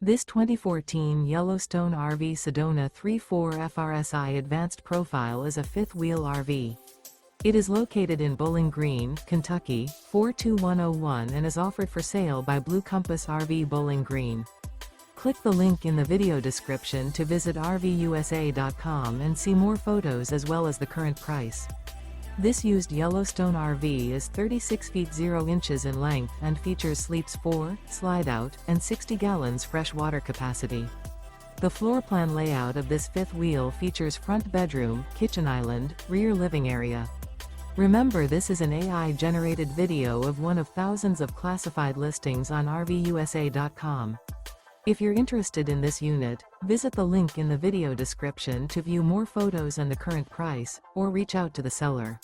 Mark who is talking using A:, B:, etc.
A: This 2014 Yellowstone RV Sedona 3.4 FRSI Advanced Profile is a fifth-wheel RV. It is located in Bowling Green, Kentucky, 42101 and is offered for sale by Blue Compass RV Bowling Green. Click the link in the video description to visit RVUSA.com and see more photos as well as the current price. This used Yellowstone RV is 36 feet 0 inches in length and features sleeps 4, slide-out, and 60 gallons fresh water capacity. The floor plan layout of this fifth wheel features front bedroom, kitchen island, rear living area. Remember, this is an AI-generated video of one of thousands of classified listings on RVUSA.com. If you're interested in this unit, visit the link in the video description to view more photos and the current price, or reach out to the seller.